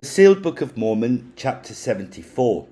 The Sealed Book of Mormon, chapter 74.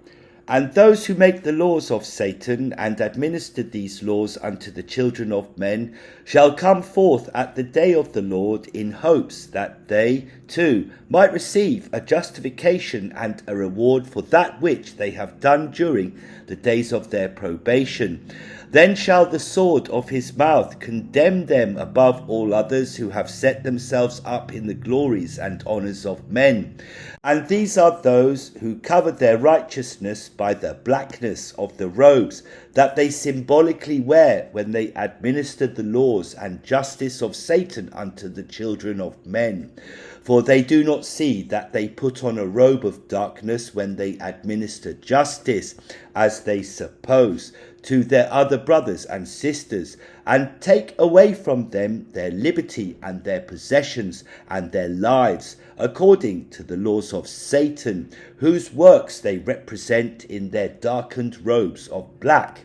And those who make the laws of Satan and administer these laws unto the children of men shall come forth at the day of the Lord in hopes that they too might receive a justification and a reward for that which they have done during the days of their probation. Then shall the sword of his mouth condemn them above all others who have set themselves up in the glories and honours of men. And these are those who cover their righteousness by the blackness of the robes that they symbolically wear when they administer the laws and justice of Satan unto the children of men. For they do not see that they put on a robe of darkness when they administer justice, as they suppose, to their other brothers and sisters, and take away from them their liberty and their possessions and their lives, according to the laws of Satan, whose works they represent in their darkened robes of black.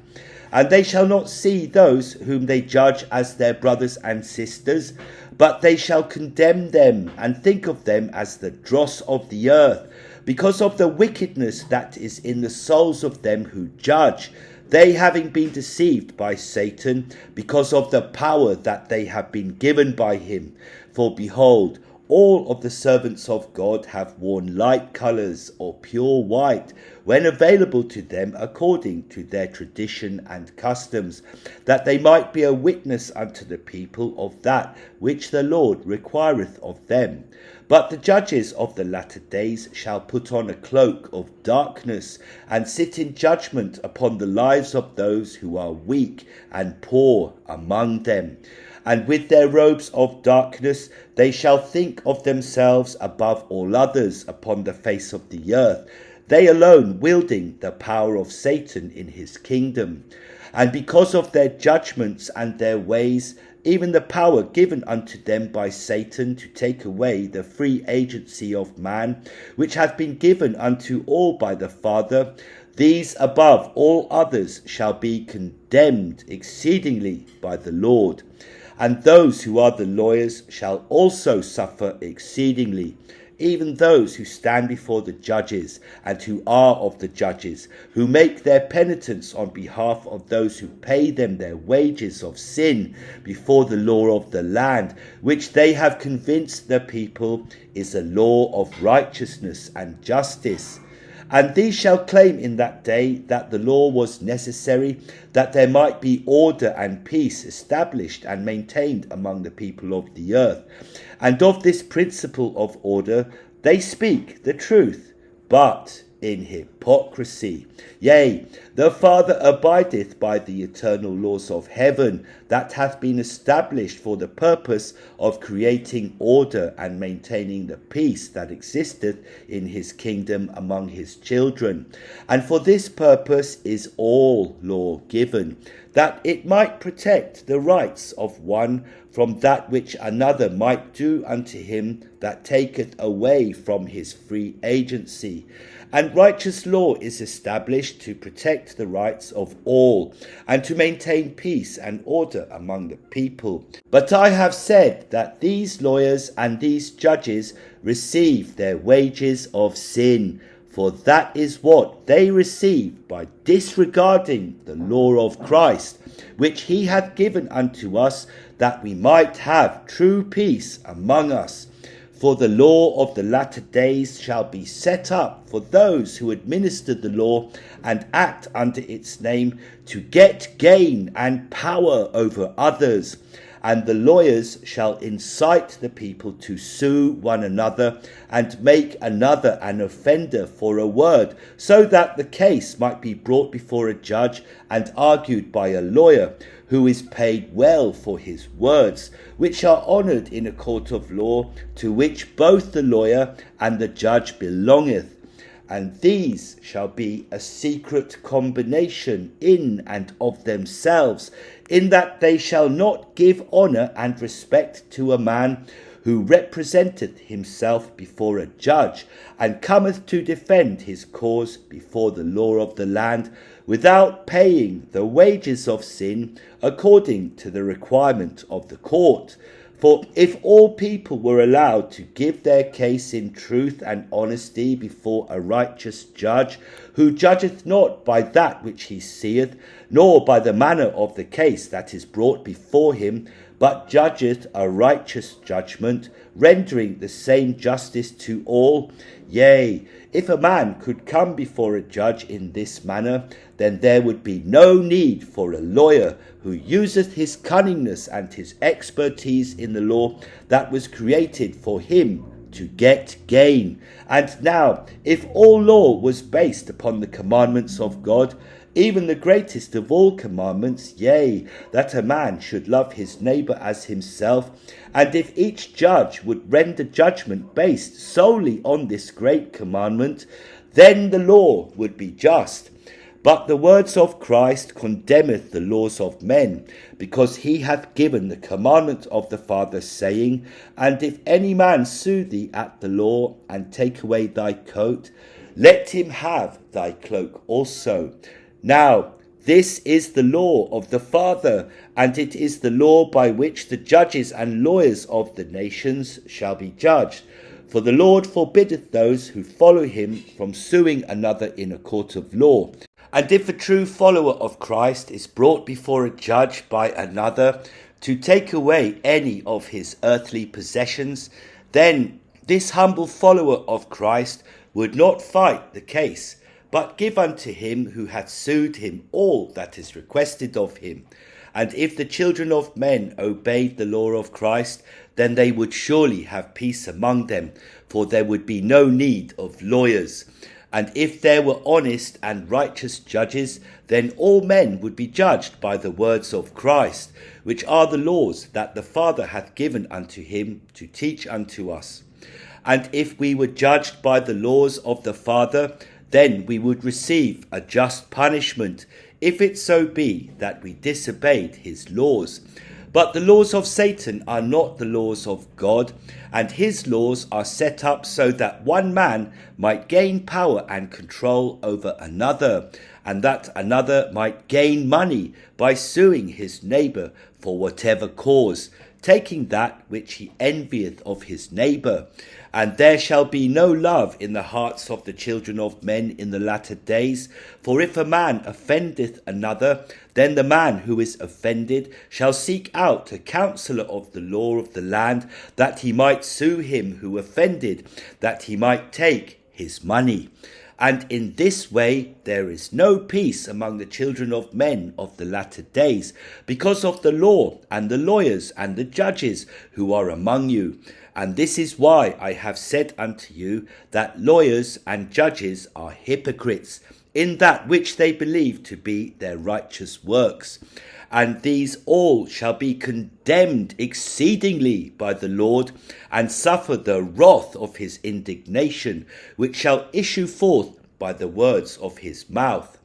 And they shall not see those whom they judge as their brothers and sisters, but they shall condemn them and think of them as the dross of the earth, because of the wickedness that is in the souls of them who judge, they having been deceived by Satan, because of the power that they have been given by him. For behold, all of the servants of God have worn light colours or pure white, when available to them according to their tradition and customs, that they might be a witness unto the people of that which the Lord requireth of them. But the judges of the latter days shall put on a cloak of darkness, and sit in judgment upon the lives of those who are weak and poor among them. And with their robes of darkness they shall think of themselves above all others upon the face of the earth, they alone wielding the power of Satan in his kingdom. And because of their judgments and their ways, even the power given unto them by Satan to take away the free agency of man, which hath been given unto all by the Father, these above all others shall be condemned exceedingly by the Lord. And those who are the lawyers shall also suffer exceedingly, even those who stand before the judges and who are of the judges, who make their penitence on behalf of those who pay them their wages of sin before the law of the land, which they have convinced the people is a law of righteousness and justice. And these shall claim in that day that the law was necessary, that there might be order and peace established and maintained among the people of the earth. And of this principle of order they speak the truth, but in hypocrisy. Yea, the Father abideth by the eternal laws of heaven, that hath been established for the purpose of creating order and maintaining the peace that existeth in his kingdom among his children. And for this purpose is all law given, that it might protect the rights of one from that which another might do unto him that taketh away from his free agency. And righteous law is established to protect the rights of all, and to maintain peace and order among the people. But I have said that these lawyers and these judges receive their wages of sin, for that is what they receive by disregarding the law of Christ, which he hath given unto us, that we might have true peace among us. For the law of the latter days shall be set up for those who administer the law and act under its name, to get gain and power over others. And the lawyers shall incite the people to sue one another, and make another an offender for a word, so that the case might be brought before a judge and argued by a lawyer, who is paid well for his words, which are honoured in a court of law, to which both the lawyer and the judge belongeth. And these shall be a secret combination in and of themselves, in that they shall not give honour and respect to a man who representeth himself before a judge, and cometh to defend his cause before the law of the land, without paying the wages of sin according to the requirement of the court. For if all people were allowed to give their case in truth and honesty before a righteous judge, who judgeth not by that which he seeth, nor by the manner of the case that is brought before him, but judgeth a righteous judgment, rendering the same justice to all, yea, if a man could come before a judge in this manner, then there would be no need for a lawyer who useth his cunningness and his expertise in the law that was created for him to get gain. And now, if all law was based upon the commandments of God, even the greatest of all commandments, yea, that a man should love his neighbour as himself, and if each judge would render judgment based solely on this great commandment, then the law would be just. But the words of Christ condemneth the laws of men, because he hath given the commandment of the Father, saying, And if any man sue thee at the law, and take away thy coat, let him have thy cloak also. Now, this is the law of the Father, and it is the law by which the judges and lawyers of the nations shall be judged. For the Lord forbiddeth those who follow him from suing another in a court of law. And if a true follower of Christ is brought before a judge by another to take away any of his earthly possessions, then this humble follower of Christ would not fight the case, but give unto him who hath sued him all that is requested of him. And if the children of men obeyed the law of Christ, then they would surely have peace among them, for there would be no need of lawyers. And if there were honest and righteous judges, then all men would be judged by the words of Christ, which are the laws that the Father hath given unto him to teach unto us. And if we were judged by the laws of the Father, then we would receive a just punishment, if it so be that we disobeyed his laws. But the laws of Satan are not the laws of God, and his laws are set up so that one man might gain power and control over another, and that another might gain money by suing his neighbour for whatever cause, taking that which he envieth of his neighbour. And there shall be no love in the hearts of the children of men in the latter days. For if a man offendeth another, then the man who is offended shall seek out a counsellor of the law of the land, that he might sue him who offended, that he might take his money. And in this way there is no peace among the children of men of the latter days, because of the law and the lawyers and the judges who are among you. And this is why I have said unto you that lawyers and judges are hypocrites in that which they believe to be their righteous works. And these all shall be condemned exceedingly by the Lord, and suffer the wrath of his indignation, which shall issue forth by the words of his mouth.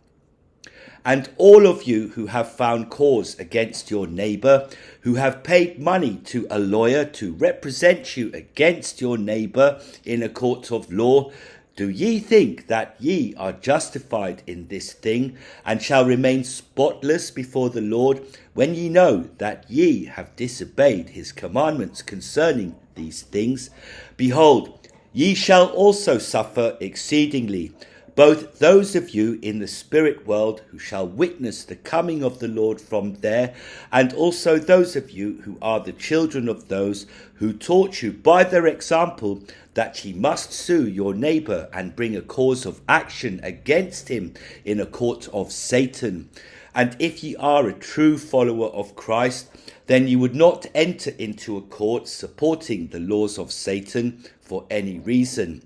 And all of you who have found cause against your neighbour, who have paid money to a lawyer to represent you against your neighbour in a court of law, do ye think that ye are justified in this thing, and shall remain spotless before the Lord, when ye know that ye have disobeyed his commandments concerning these things? Behold, ye shall also suffer exceedingly, both those of you in the spirit world who shall witness the coming of the Lord from there, and also those of you who are the children of those who taught you by their example that ye must sue your neighbour and bring a cause of action against him in a court of Satan. And if ye are a true follower of Christ, then ye would not enter into a court supporting the laws of Satan for any reason.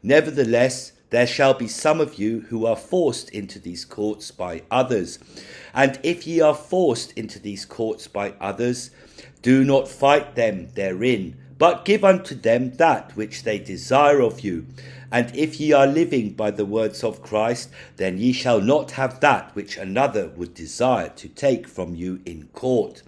Nevertheless, there shall be some of you who are forced into these courts by others. And if ye are forced into these courts by others, do not fight them therein, but give unto them that which they desire of you. And if ye are living by the words of Christ, then ye shall not have that which another would desire to take from you in court.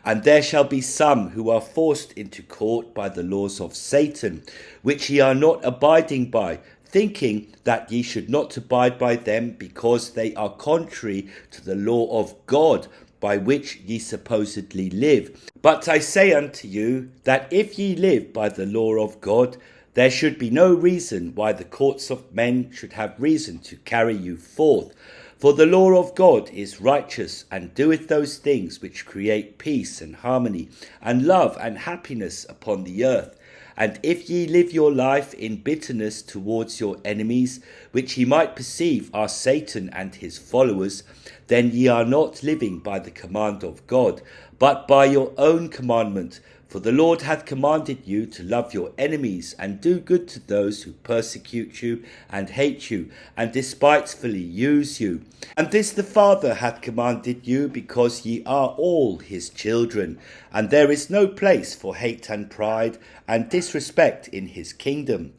And there shall be some who are forced into court by the laws of Satan, which ye are not abiding by, thinking that ye should not abide by them, because they are contrary to the law of God, by which ye supposedly live. But I say unto you, that if ye live by the law of God, there should be no reason why the courts of men should have reason to carry you forth. For the law of God is righteous, and doeth those things which create peace and harmony, and love and happiness upon the earth. And if ye live your life in bitterness towards your enemies, which ye might perceive are Satan and his followers, then ye are not living by the command of God, but by your own commandment. For the Lord hath commanded you to love your enemies, and do good to those who persecute you, and hate you, and despitefully use you. And this the Father hath commanded you, because ye are all his children. And there is no place for hate and pride, and disrespect in his kingdom.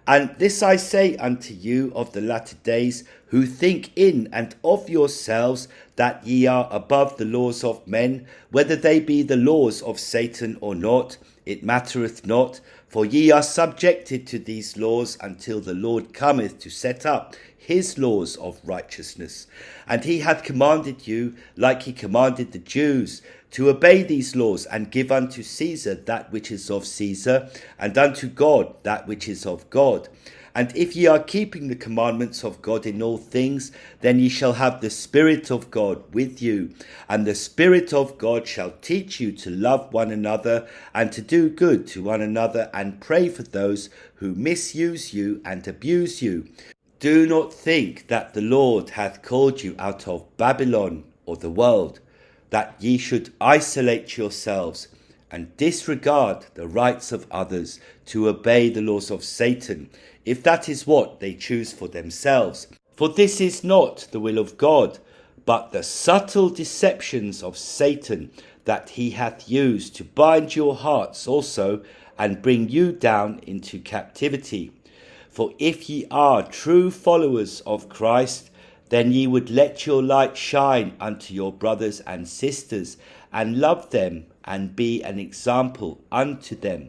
And this I say unto you of the latter days, who think in and of yourselves that ye are above the laws of men, whether they be the laws of Satan or not, it mattereth not, for ye are subjected to these laws until the Lord cometh to set up his laws of righteousness. And he hath commanded you, like he commanded the Jews, to obey these laws, and give unto Caesar that which is of Caesar, and unto God that which is of God. And if ye are keeping the commandments of God in all things, then ye shall have the Spirit of God with you. And the Spirit of God shall teach you to love one another, and to do good to one another, and pray for those who misuse you and abuse you. Do not think that the Lord hath called you out of Babylon or the world, that ye should isolate yourselves and disregard the rights of others to obey the laws of Satan, if that is what they choose for themselves. For this is not the will of God, but the subtle deceptions of Satan that he hath used to bind your hearts also, and bring you down into captivity. For if ye are true followers of Christ, then ye would let your light shine unto your brothers and sisters, and love them, and be an example unto them.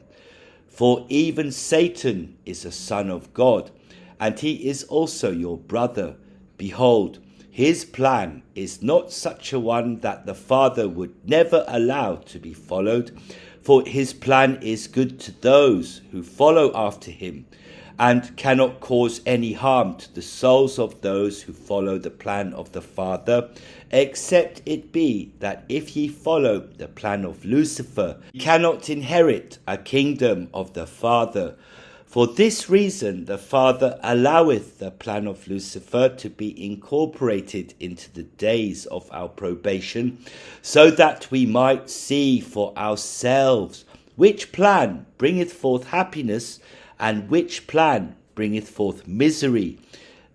For even Satan is a son of God, and he is also your brother. Behold, his plan is not such a one that the Father would never allow to be followed, for his plan is good to those who follow after him, and cannot cause any harm to the souls of those who follow the plan of the Father, except it be that if ye follow the plan of Lucifer, ye cannot inherit a kingdom of the Father. For this reason the Father alloweth the plan of Lucifer to be incorporated into the days of our probation, so that we might see for ourselves which plan bringeth forth happiness, and which plan bringeth forth misery.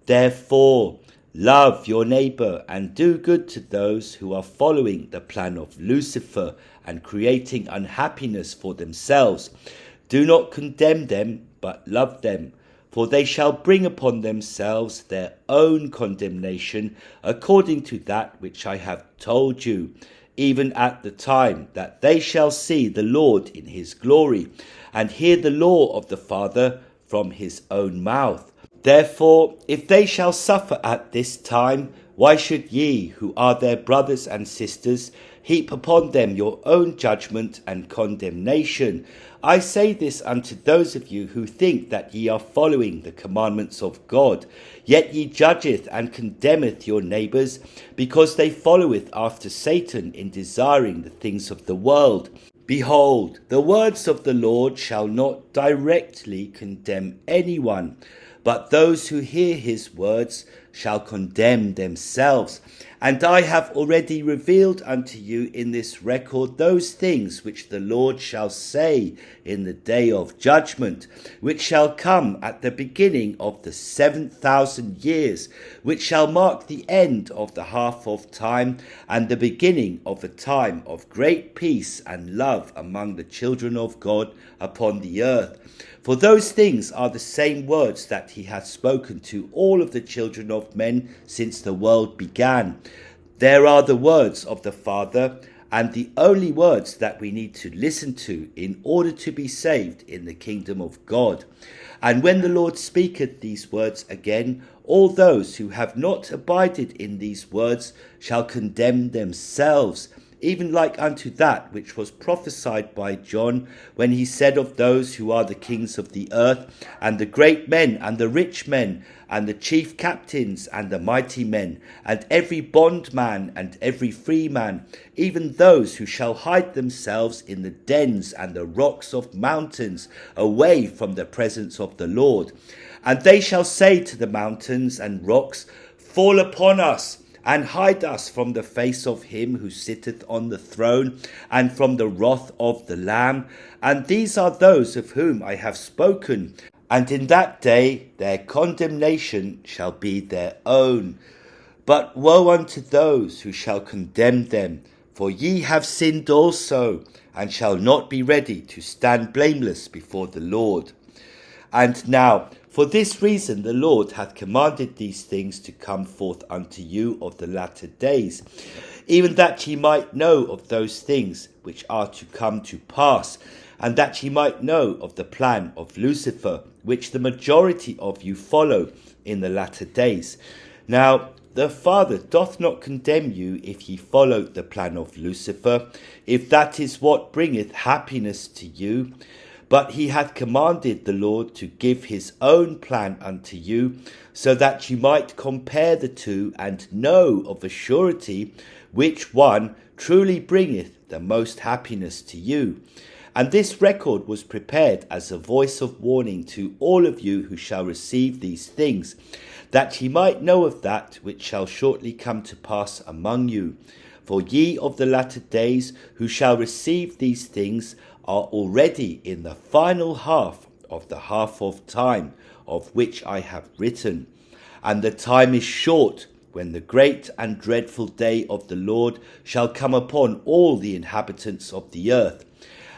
Therefore, love your neighbour, and do good to those who are following the plan of Lucifer, and creating unhappiness for themselves. Do not condemn them, but love them, for they shall bring upon themselves their own condemnation, according to that which I have told you, even at the time that they shall see the Lord in his glory, and hear the law of the Father from his own mouth. Therefore, if they shall suffer at this time, why should ye, who are their brothers and sisters, heap upon them your own judgment and condemnation? I say this unto those of you who think that ye are following the commandments of God, yet ye judgeth and condemneth your neighbours, because they followeth after Satan in desiring the things of the world. Behold, the words of the Lord shall not directly condemn anyone, but those who hear his words shall condemn themselves. And I have already revealed unto you in this record those things which the Lord shall say in the day of judgment, which shall come at the beginning of the 7,000 years, which shall mark the end of the half of time, and the beginning of a time of great peace and love among the children of God upon the earth. For those things are the same words that he hath spoken to all of the children of men since the world began. There are the words of the Father, and the only words that we need to listen to in order to be saved in the kingdom of God. And when the Lord speaketh these words again, all those who have not abided in these words shall condemn themselves, even like unto that which was prophesied by John, when he said of those who are the kings of the earth, and the great men, and the rich men, and the chief captains, and the mighty men, and every bondman, and every free man, even those who shall hide themselves in the dens and the rocks of mountains, away from the presence of the Lord. And they shall say to the mountains and rocks, Fall upon us, and hide us from the face of him who sitteth on the throne, and from the wrath of the Lamb. And these are those of whom I have spoken. And in that day their condemnation shall be their own. But woe unto those who shall condemn them, for ye have sinned also, and shall not be ready to stand blameless before the Lord. And now, for this reason the Lord hath commanded these things to come forth unto you of the latter days, even that ye might know of those things which are to come to pass, and that ye might know of the plan of Lucifer, which the majority of you follow in the latter days. Now the Father doth not condemn you if ye follow the plan of Lucifer, if that is what bringeth happiness to you. But he hath commanded the Lord to give his own plan unto you, so that you might compare the two, and know of a surety which one truly bringeth the most happiness to you. And this record was prepared as a voice of warning to all of you who shall receive these things, that ye might know of that which shall shortly come to pass among you. For ye of the latter days who shall receive these things are already in the final half of time, of which I have written. And the time is short, when the great and dreadful day of the Lord shall come upon all the inhabitants of the earth.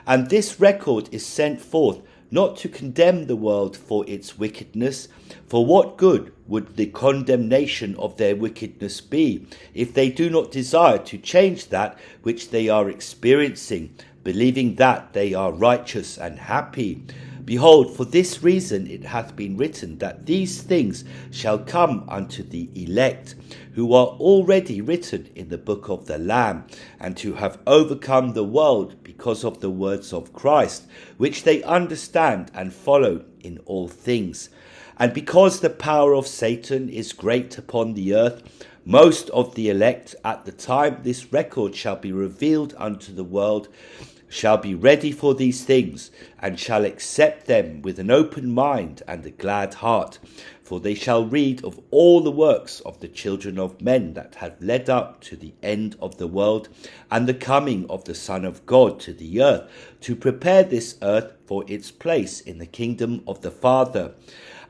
And this record is sent forth, not to condemn the world for its wickedness, for what good would the condemnation of their wickedness be, if they do not desire to change that which they are experiencing, believing that they are righteous and happy? Behold, for this reason it hath been written that these things shall come unto the elect, who are already written in the book of the Lamb, and who have overcome the world because of the words of Christ, which they understand and follow in all things. And because the power of Satan is great upon the earth, most of the elect at the time this record shall be revealed unto the world shall be ready for these things, and shall accept them with an open mind and a glad heart. For they shall read of all the works of the children of men that have led up to the end of the world, and the coming of the Son of God to the earth, to prepare this earth for its place in the kingdom of the Father.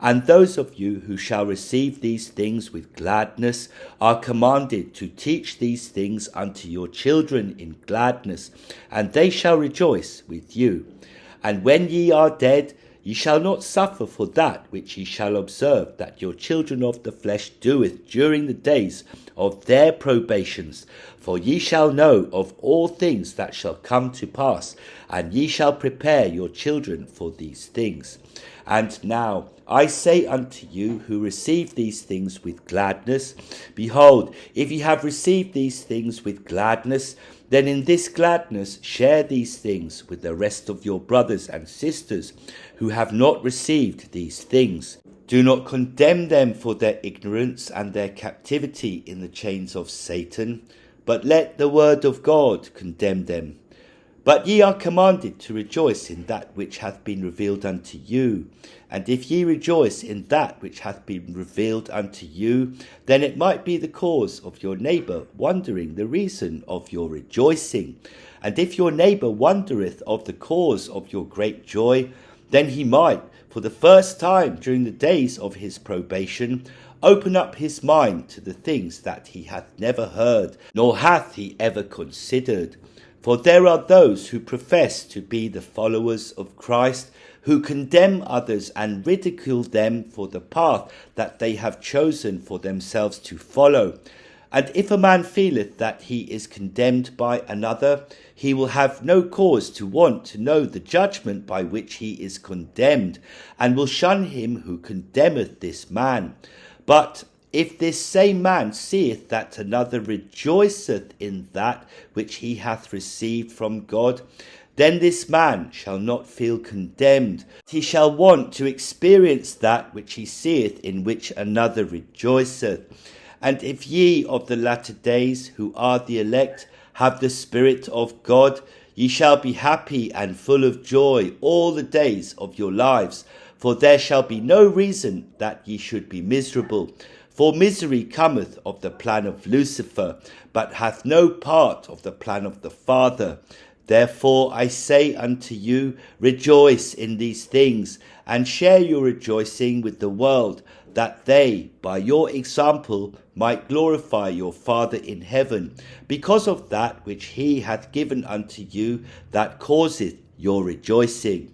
And those of you who shall receive these things with gladness are commanded to teach these things unto your children in gladness, and they shall rejoice with you. And when ye are dead, ye shall not suffer for that which ye shall observe that your children of the flesh doeth during the days of their probations. For ye shall know of all things that shall come to pass, and ye shall prepare your children for these things. And now I say unto you who receive these things with gladness, behold, if ye have received these things with gladness, then in this gladness share these things with the rest of your brothers and sisters who have not received these things. Do not condemn them for their ignorance and their captivity in the chains of Satan, but let the word of God condemn them. But ye are commanded to rejoice in that which hath been revealed unto you. And if ye rejoice in that which hath been revealed unto you, then it might be the cause of your neighbour wondering the reason of your rejoicing. And if your neighbour wondereth of the cause of your great joy, then he might, for the first time during the days of his probation, open up his mind to the things that he hath never heard, nor hath he ever considered. For there are those who profess to be the followers of Christ, who condemn others and ridicule them for the path that they have chosen for themselves to follow. And if a man feeleth that he is condemned by another, he will have no cause to want to know the judgment by which he is condemned, and will shun him who condemneth this man. But if this same man seeth that another rejoiceth in that which he hath received from God, then this man shall not feel condemned. He shall want to experience that which he seeth in which another rejoiceth. And if ye of the latter days, who are the elect, have the Spirit of God, ye shall be happy and full of joy all the days of your lives. For there shall be no reason that ye should be miserable. For misery cometh of the plan of Lucifer, but hath no part of the plan of the Father. Therefore I say unto you, rejoice in these things, and share your rejoicing with the world, that they, by your example, might glorify your Father in heaven, because of that which he hath given unto you, that causeth your rejoicing.